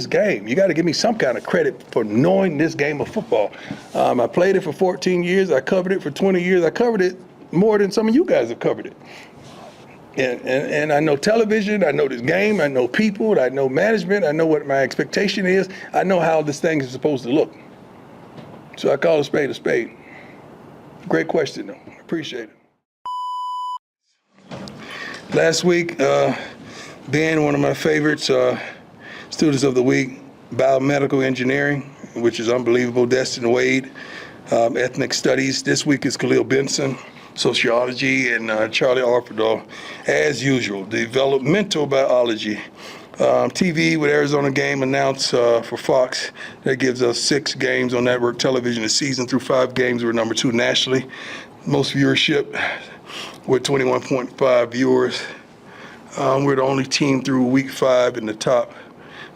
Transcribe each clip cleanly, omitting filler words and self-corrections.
this game. You got to give me some kind of credit for knowing this game of football. I played it for 14 years. I covered it for 20 years. I covered it more than some of you guys have covered it. And I know television, I know this game, I know people, I know management, I know what my expectation is. I know how this thing is supposed to look. So I call a spade a spade. Great question, though. Appreciate it. Last week, Ben, one of my favorites, students of the week, biomedical engineering, which is unbelievable. Destin Wade, ethnic studies. This week is Khalil Benson, sociology, and Charlie Arfordall, as usual, developmental biology. TV with Arizona game announced for Fox. That gives us 6 games on network television this season. Through 5 games, we're number 2 nationally. Most viewership with 21.5 viewers. We're the only team through week 5 in the top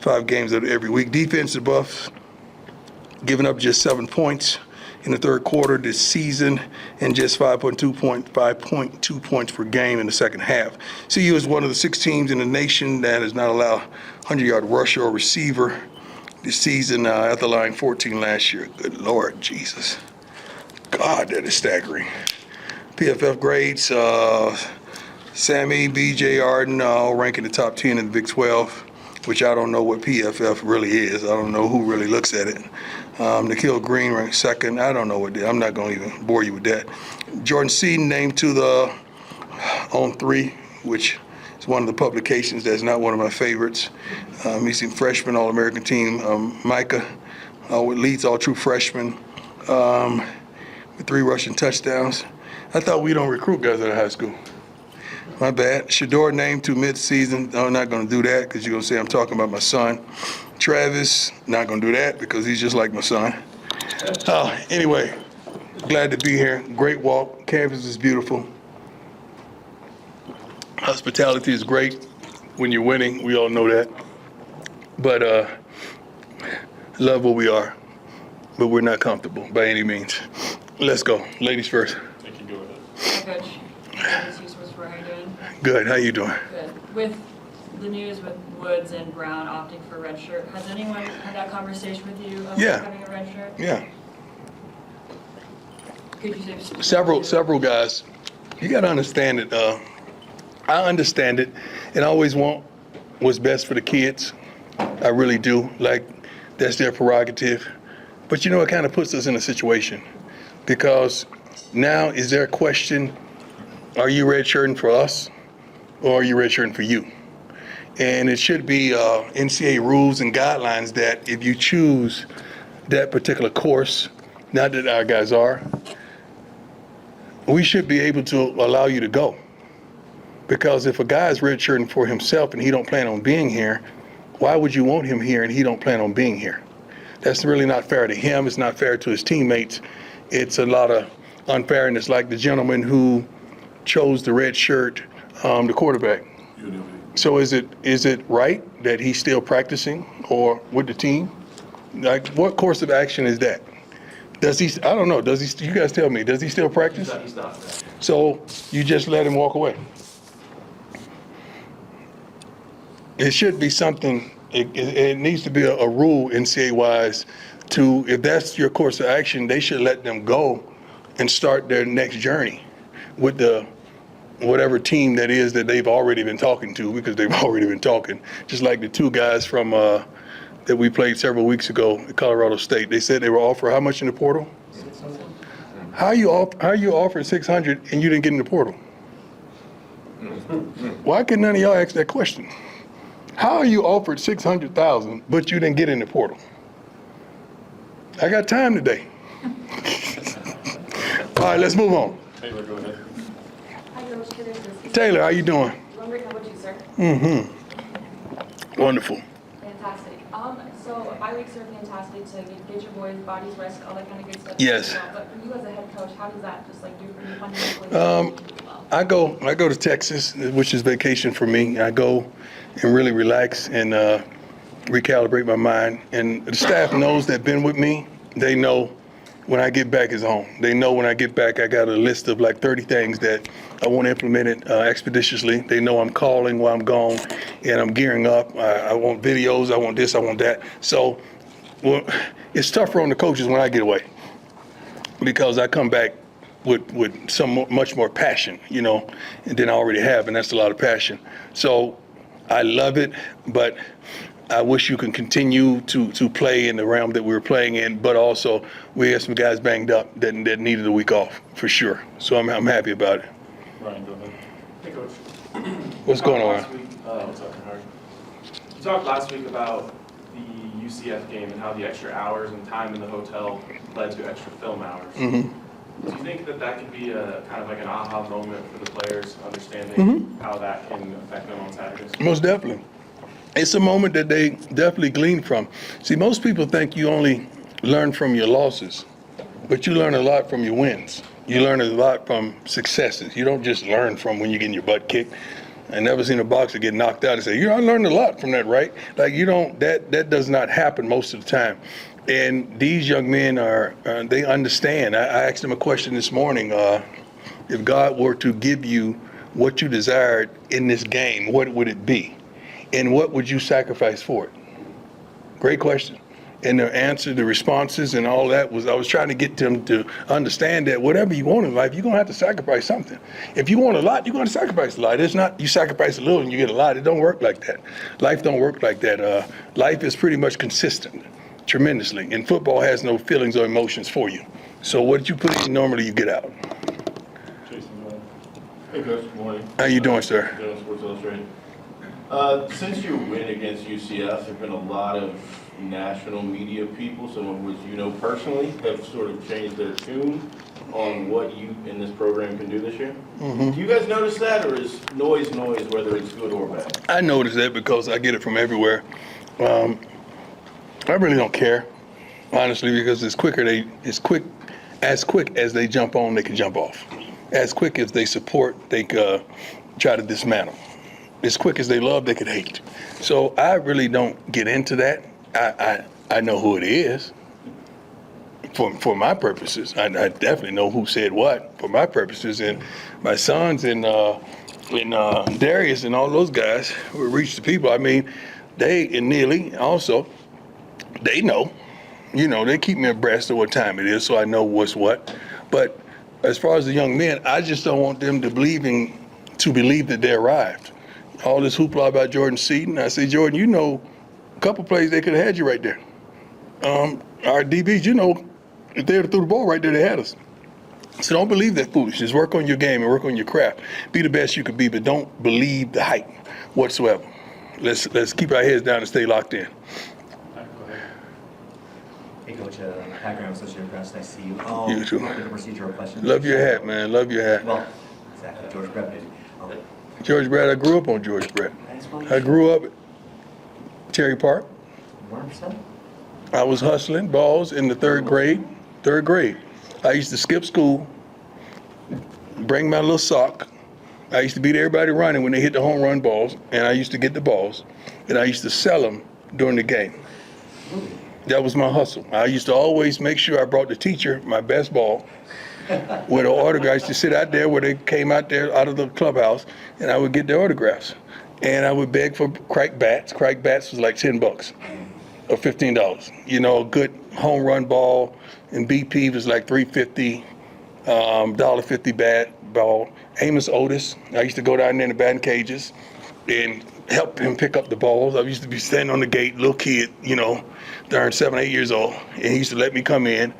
5 games of every week. Defensive buffs, giving up just 7 points in the third quarter this season, and just 5.2 points per game in the second half. CU is one of the 6 teams in the nation that has not allowed 100-yard rusher or receiver this season, after allowing 14 last year. Good Lord Jesus. God, that is staggering. PFF grades, Sammy, BJ Arden, all rank in the top 10 in the Big 12, which I don't know what PFF really is. I don't know who really looks at it. Nikhil Green ranked second. I don't know what I'm not going to even bore you with that. Jordan Seaton named to the On 3, which is one of the publications that's not one of my favorites. He's a freshman All-American team. Micah leads all true freshmen with 3 rushing touchdowns. I thought we don't recruit guys out of high school. My bad. Shador named to midseason. I'm not going to do that because you're going to say I'm talking about my son. Travis, not going to do that because he's just like my son. Anyway, glad to be here. Great walk. Campus is beautiful. Hospitality is great when you're winning. We all know that. But love where we are. But we're not comfortable by any means. Let's go. Ladies first. Thank you. Go ahead. Hi, Coach. How are you doing? Good. How you doing? Good. With the news with Woods and Brown opting for red shirt, has anyone had that conversation with you about having a red shirt? Yeah. Could you say Several guys. You got to understand it. I understand it and I always want what's best for the kids. I really do. Like, that's their prerogative. But you know, it kind of puts us in a situation because now is there a question, are you redshirting for us or are you redshirting for you? And it should be NCAA rules and guidelines that if you choose that particular course, not that our guys are, we should be able to allow you to go. Because if a guy is redshirting for himself and he don't plan on being here, why would you want him here and he don't plan on being here? That's really not fair to him. It's not fair to his teammates. It's a lot of unfairness, like the gentleman who chose the red shirt, the quarterback. So is it right that he's still practicing or with the team? Like, what course of action is that? Does he? I don't know. Does he? You guys tell me. Does he still practice? He's not. So you just let him walk away. It should be something. It needs to be a rule NCAA-wise to, if that's your course of action, they should let them go and start their next journey with the whatever team that is that they've already been talking to, because they've already been talking. Just like the 2 guys from that we played several weeks ago at Colorado State. They said they were offered how much in the portal? 600. How you offered 600 and you didn't get in the portal? Why could none of y'all ask that question? How are you offered 600,000 but you didn't get in the portal? I got time today. All right, let's move on. Taylor, go ahead. Hi, Coach. Taylor, how you doing? I'm great. How about you, sir? Wonderful. Fantastic. So bye weeks are fantastic to get your boys' bodies rest, all that kind of good stuff. Yes. But for you as a head coach, how does that just like do for you fundamentally? I go to Texas, which is vacation for me. I go and really relax and recalibrate my mind. And the staff knows that been with me. They know when I get back is home. They know when I get back, I got a list of like 30 things that I want implemented expeditiously. They know I'm calling while I'm gone, and I'm gearing up. I want videos, I want this, I want that. So well, it's tougher on the coaches when I get away because I come back with much more passion, you know, than I already have, and that's a lot of passion. So I love it, but I wish you can continue to play in the realm that we were playing in, but also we had some guys banged up that needed a week off for sure. So I'm happy about it. Ryan, go ahead. Hey, Coach. What's going on? What's up, Howard? You talked last week about the UCF game and how the extra hours and time in the hotel led to extra film hours. Mm-hmm. Do you think that could be a kind of like an aha moment for the players, understanding how that can affect them on Saturdays? Most definitely. It's a moment that they definitely glean from. See, most people think you only learn from your losses, but you learn a lot from your wins. You learn a lot from successes. You don't just learn from when you're getting your butt kicked. I never seen a boxer get knocked out and say, I learned a lot from that, right? Like, you don't, that does not happen most of the time. And these young men they understand. I asked them a question this morning. If God were to give you what you desired in this game, what would it be? And what would you sacrifice for it? Great question. And the answer, the responses and all that I was trying to get them to understand that whatever you want in life, you're going to have to sacrifice something. If you want a lot, you're going to sacrifice a lot. It's not you sacrifice a little and you get a lot. It don't work like that. Life don't work like that. Life is pretty much consistent, tremendously. And football has no feelings or emotions for you. So what you put in, normally you get out. Jason, go ahead. Hey, Coach. Good morning. How you doing, sir? Deion Sports Illustrated. Since your win against UCF, there have been a lot of national media people, some of which you know personally, have sort of changed their tune on what you in this program can do this year. Do you guys notice that, or is noise, whether it's good or bad? I notice that because I get it from everywhere. I really don't care, honestly, because as quick as they jump on, they can jump off. As quick as they support, they try to dismantle. As quick as they love, they could hate. So I really don't get into that. I know who it is for my purposes. I definitely know who said what for my purposes. And my sons and Darius and all those guys who reach the people. I mean, and Neely also, they know. You know, they keep me abreast of what time it is, so I know what's what. But as far as the young men, I just don't want them to believe that they arrived. All this hoopla about Jordan Seaton. I say, Jordan, you know, a couple plays they could have had you right there. Our DBs, you know, if they had threw the ball right there, they had us. So don't believe that foolishness. Work on your game and work on your craft. Be the best you could be, but don't believe the hype whatsoever. Let's keep our heads down and stay locked in. Hey, Coach, background Associated Press, nice to see you. You too. A procedural question. Love your hat, man. Love your hat. Well, exactly, George Brett did. George Brett, I grew up on George Brett. Explain. I grew up at Terry Park. 100%? I was hustling balls in the third grade. I used to skip school, bring my little sock. I used to beat everybody running when they hit the home run balls, and I used to get the balls, and I used to sell them during the game. That was my hustle. I used to always make sure I brought the teacher my best ball with the autographs to sit out there where they came out there out of the clubhouse, and I would get their autographs. And I would beg for cracked bats. Cracked bats was like $10 or $15. You know, a good home run ball and BP was like $3.50, $1.50 bat ball. Amos Otis, I used to go down there in the batting cages and help him pick up the balls. I used to be standing on the gate, little kid, you know, darn 7, 8 years old, and he used to let me come in,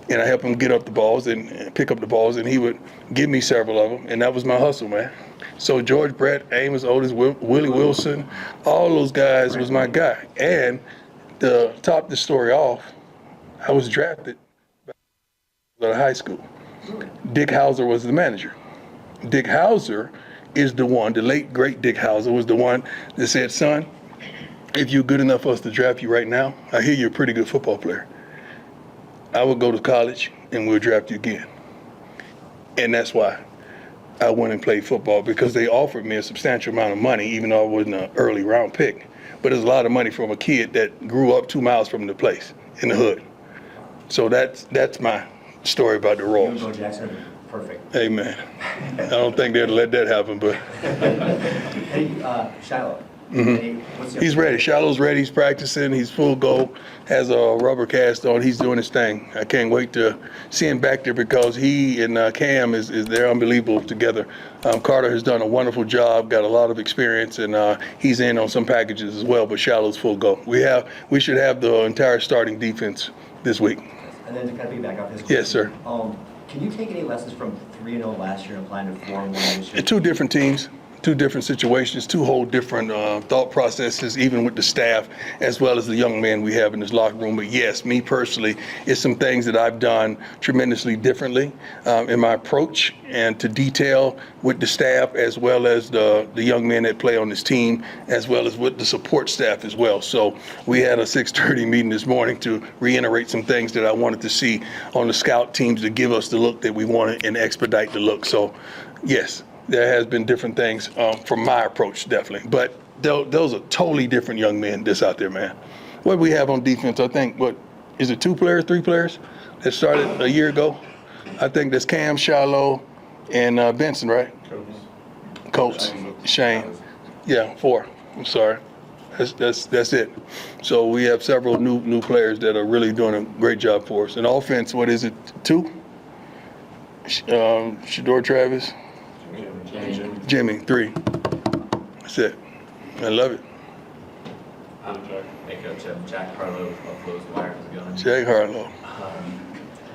and I help him get up the balls and pick up the balls, and he would give me several of them, and that was my hustle, man. So George Brett, Amos Otis, Willie Wilson, all those guys was my guy. And to top the story off, I was drafted out of high school. Dick Hauser was the manager. Dick Hauser is the one, the late great Dick Hauser was the one that said, son, if you're good enough for us to draft you right now, I hear you're a pretty good football player. I would go to college and we'll draft you again. And that's why I went and played football, because they offered me a substantial amount of money, even though I wasn't an early round pick. But it's a lot of money from a kid that grew up 2 miles from the place in the hood. So that's my story about the You and Royals. Bo Jackson are perfect. Hey, man, I don't think they'd let that happen, but Hey, Shiloh. Hey, what's your- he's ready. Shiloh's ready. He's practicing. He's full go. Has a rubber cast on. He's doing his thing. I can't wait to see him back there because he and Cam they're unbelievable together. Carter has done a wonderful job. Got a lot of experience, and he's in on some packages as well. But Shiloh's full go. We should have the entire starting defense this week. And then to kind of piggyback off his Yes, sir. Can you take any lessons from 3-0 last year and apply to 4-1 this year? Two different teams, two different situations, two whole different thought processes, even with the staff, as well as the young men we have in this locker room. But yes, me personally, it's some things that I've done tremendously differently in my approach and to detail with the staff, as well as the young men that play on this team, as well as with the support staff as well. So we had a 6:30 meeting this morning to reiterate some things that I wanted to see on the scout teams to give us the look that we wanted and expedite the look. So yes, there has been different things from my approach, definitely. But those are totally different young men that's out there, man. What we have on defense, I think, is it 2 players, 3 players that started a year ago? I think that's Cam, Shiloh, and Benson, right? Coates, Shane. Yeah, 4. I'm sorry. That's it. So we have several new players that are really doing a great job for us. In offense, what is it, 2? Shador Travis. Jimmy, 3. That's it. I love it. Hey, Coach, Jack Harlow of Close Wire. How's it going? Jack Harlow.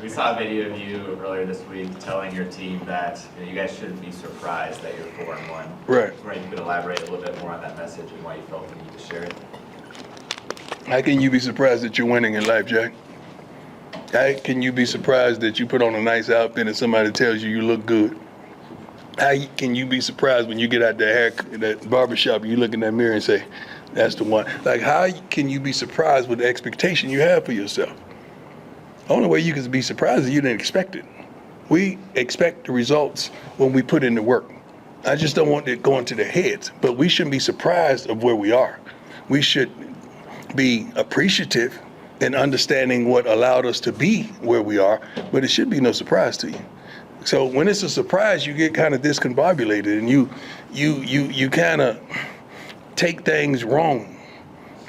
We saw a video of you earlier this week telling your team that you guys shouldn't be surprised that you're 4-1. Right. I was wondering if you could elaborate a little bit more on that message and why you felt the need to share it. How can you be surprised that you're winning in life, Jack? How can you be surprised that you put on a nice outfit and somebody tells you look good? How can you be surprised when you get out that barbershop and you look in that mirror and say, that's the one? Like, how can you be surprised with the expectation you have for yourself? The only way you can be surprised is you didn't expect it. We expect the results when we put in the work. I just don't want it going to their heads, but we shouldn't be surprised of where we are. We should be appreciative and understanding what allowed us to be where we are, but it should be no surprise to you. So when it's a surprise, you get kind of discombobulated and you kind of take things wrong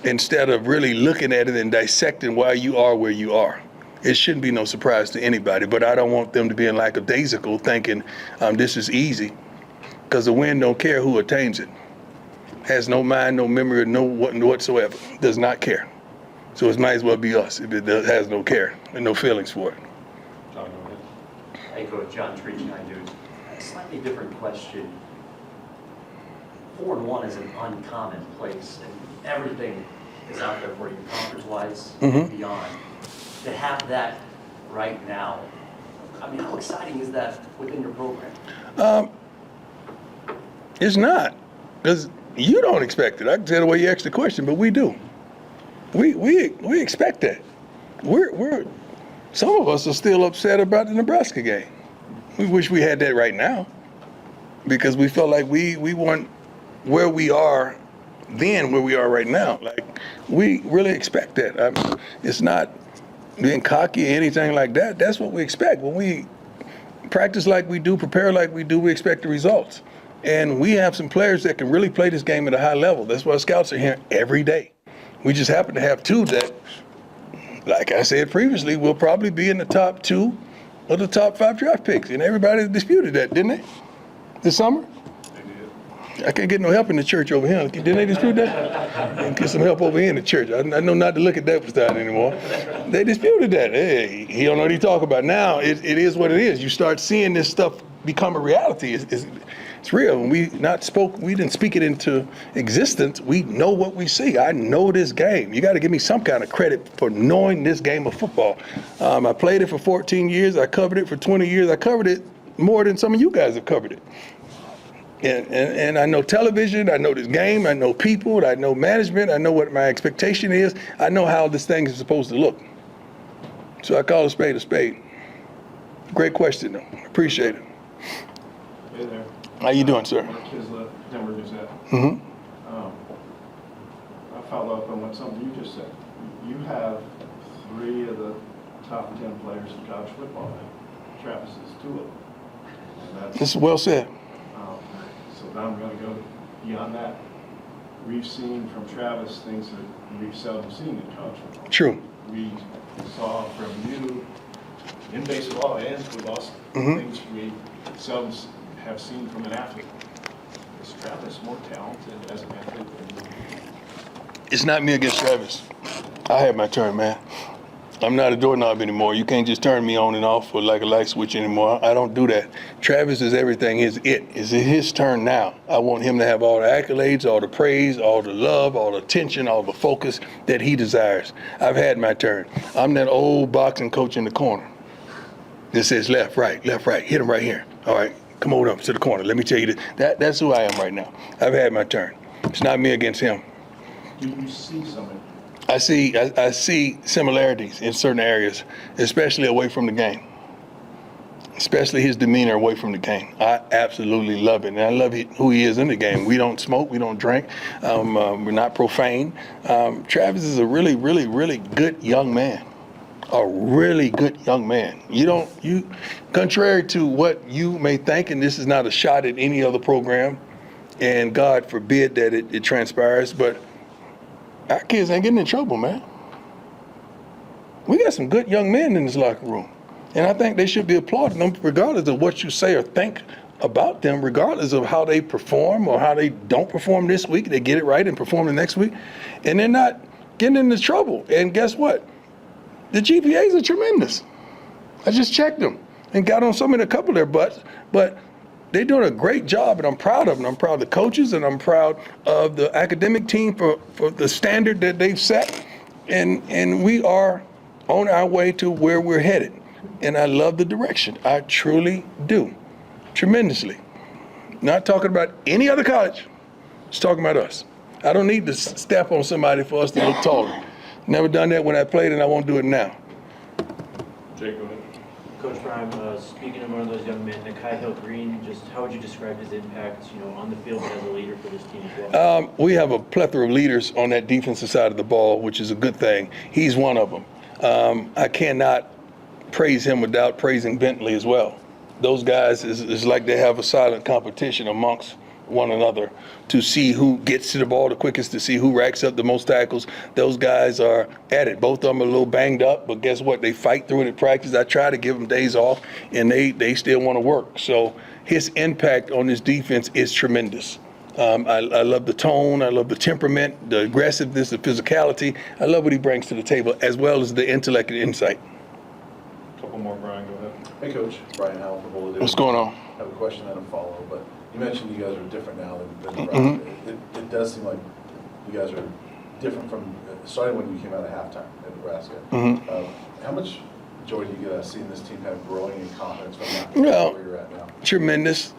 instead of really looking at it and dissecting why you are where you are. It shouldn't be no surprise to anybody, but I don't want them to be in lackadaisical thinking this is easy, because the wind don't care who attains it. Has no mind, no memory, no whatsoever. Does not care. So it might as well be us if it has no care and no feelings for it. Hey, Coach, John Treach, I do. A slightly different question. 4-1 is an uncommon place, and everything is out there for you, conference-wise, and beyond. To have that right now, I mean, how exciting is that within your program? It's not, because you don't expect it. I can tell the way you asked the question, but we do. We expect that. Some of us are still upset about the Nebraska game. We wish we had that right now, because we felt like we weren't where we are then, where we are right now. Like, we really expect that. It's not being cocky or anything like that. That's what we expect. When we practice like we do, prepare like we do, we expect the results. And we have some players that can really play this game at a high level. That's why scouts are here every day. We just happen to have 2 that, like I said previously, will probably be in the top 2 of the top 5 draft picks. And everybody disputed that, didn't they? This summer? I can't get no help in the church over here. Didn't they dispute that? And get some help over here in the church. I know not to look at that side anymore. They disputed that. Hey, he don't know what he talk about. Now it is what it is. You start seeing this stuff become a reality. It's real. And we didn't speak it into existence. We know what we see. I know this game. You got to give me some kind of credit for knowing this game of football. I played it for 14 years. I covered it for 20 years. I covered it more than some of you guys have covered it. And I know television, I know this game, I know people, I know management, I know what my expectation is. I know how this thing is supposed to look. So I call a spade a spade. Great question, though. Appreciate it. Hey there. How you doing, sir? Mark Kisla, Denver Gazette. Mm-hmm. I follow up on something you just said. You have 3 of the top 10 players in college football, and Travis is 2 of them. And that's, This is well said. so now I'm going to go beyond that. We've seen from Travis things that we've seldom seen in college football. True. We saw from you in baseball and football Mhm. things we seldom have seen from an athlete. Is Travis more talented as an athlete than you? It's not me against Travis. I had my turn, man. I'm not a doorknob anymore. You can't just turn me on and off or like a light switch anymore. I don't do that. Travis is everything. It's his turn now. I want him to have all the accolades, all the praise, all the love, all the attention, all the focus that he desires. I've had my turn. I'm that old boxing coach in the corner that says left, right, hit him right here. All right, come on up to the corner. Let me tell you this. That's who I am right now. I've had my turn. It's not me against him. Do you see something? I see similarities in certain areas, especially away from the game. Especially his demeanor away from the game. I absolutely love it, and I love who he is in the game. We don't smoke, we don't drink, we're not profane. Travis is a really, really, really good young man. A really good young man. Contrary to what you may think, and this is not a shot at any other program, and God forbid that it transpires, but our kids ain't getting in trouble, man. We got some good young men in this locker room. And I think they should be applauded, regardless of what you say or think about them, regardless of how they perform or how they don't perform this week. They get it right and perform the next week. And they're not getting into trouble. And guess what? The GPAs are tremendous. I just checked them and got on a couple of their butts. But they're doing a great job, and I'm proud of them. I'm proud of the coaches, and I'm proud of the academic team for the standard that they've set. And we are on our way to where we're headed. And I love the direction. I truly do. Tremendously. Not talking about any other college. Just talking about us. I don't need to step on somebody for us to look taller. Never done that when I played, and I won't do it now. Jake, go ahead. Coach Prime, speaking of one of those young men, Nakai Hill-Green, just how would you describe his impact, on the field as a leader for this team as well? We have a plethora of leaders on that defensive side of the ball, which is a good thing. He's one of them. I cannot praise him without praising Bentley as well. Those guys is like they have a silent competition amongst one another to see who gets to the ball the quickest, to see who racks up the most tackles. Those guys are at it. Both of them are a little banged up, but guess what? They fight through it in practice. I try to give them days off, and they still want to work. So his impact on this defense is tremendous. I love the tone. I love the temperament, the aggressiveness, the physicality. I love what he brings to the table, as well as the intellect and insight. Couple more, Brian, go ahead. Hey, Coach. Brian Howell from Boulder. What's going on? I have a question and a follow, but you mentioned you guys are different now than Nebraska. It does seem like you guys are different from starting when you came out of halftime at Nebraska. How much joy do you get seeing this team kind of growing in confidence from that where you're at now? Tremendous,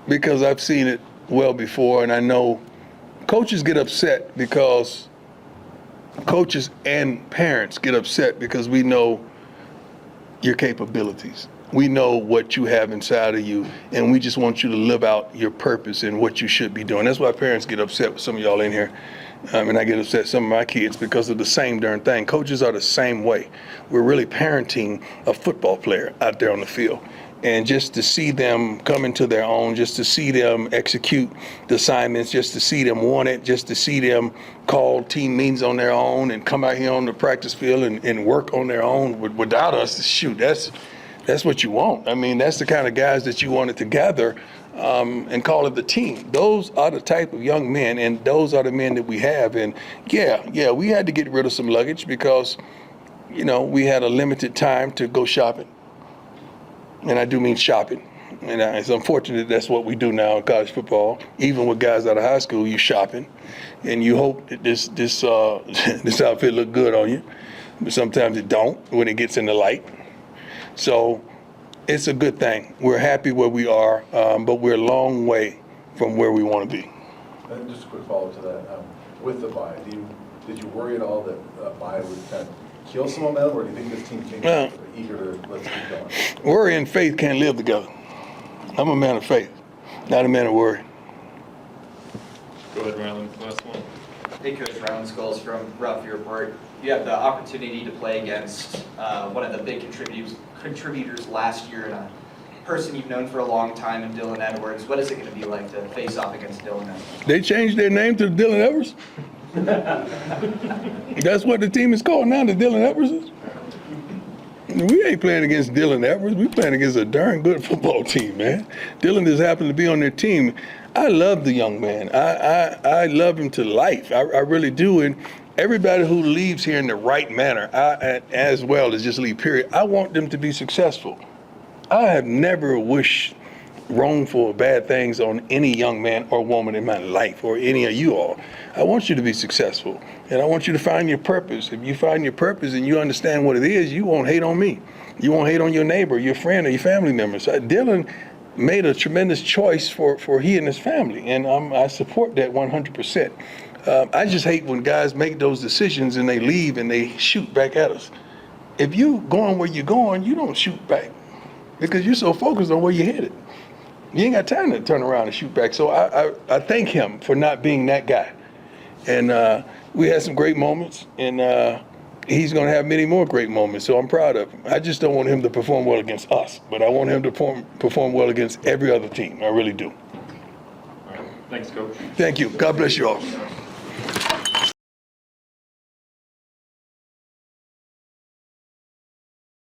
because I've seen it well before, and I know coaches get upset because coaches and parents get upset because we know your capabilities. We know what you have inside of you, and we just want you to live out your purpose and what you should be doing. That's why parents get upset with some of y'all in here, and I get upset with some of my kids because of the same darn thing. Coaches are the same way. We're really parenting a football player out there on the field. And just to see them come into their own, just to see them execute the assignments, just to see them want it, just to see them call team meetings on their own and come out here on the practice field and work on their own without us, shoot, that's what you want. I mean, that's the kind of guys that you wanted to gather and call it the team. Those are the type of young men, and those are the men that we have. And yeah, we had to get rid of some luggage because, we had a limited time to go shopping. And I do mean shopping. And it's unfortunate that's what we do now in college football. Even with guys out of high school, you shopping, and you hope that this outfit look good on you. But sometimes it don't when it gets in the light. So it's a good thing. We're happy where we are, but we're a long way from where we want to be. And just a quick follow-up to that. With the bye, did you worry at all that a bye would kind of kill some momentum, or do you think this team came eager to let's keep going? Worry and faith can't live together. I'm a man of faith, not a man of worry. Go ahead, Rylan, last one. Hey, Coach, Rylan Scholes from Rough Report. you have the opportunity to play against one of the big contributors last year and a person you've known for a long time in Dylan Edwards. What is it going to be like to face off against Dylan Edwards? They changed their name to Dylan Edwards? That's what the team is called now, the Dylan Edwards? We ain't playing against Dylan Edwards. We playing against a darn good football team, man. Dylan just happened to be on their team. I love the young man. I love him to life. I really do. And everybody who leaves here in the right manner, as well as just leave, period, I want them to be successful. I have never wished wrongful or bad things on any young man or woman in my life or any of you all. I want you to be successful, and I want you to find your purpose. If you find your purpose and you understand what it is, you won't hate on me. You won't hate on your neighbor, your friend, or your family members. Dylan made a tremendous choice for he and his family, and I support that 100%. I just hate when guys make those decisions and they leave and they shoot back at us. If you going where you're going, you don't shoot back because you're so focused on where you're headed. You ain't got time to turn around and shoot back. So I thank him for not being that guy. And we had some great moments, and he's going to have many more great moments, so I'm proud of him. I just don't want him to perform well against us, but I want him to perform well against every other team. I really do. Thanks, Coach. Thank you. God bless you all.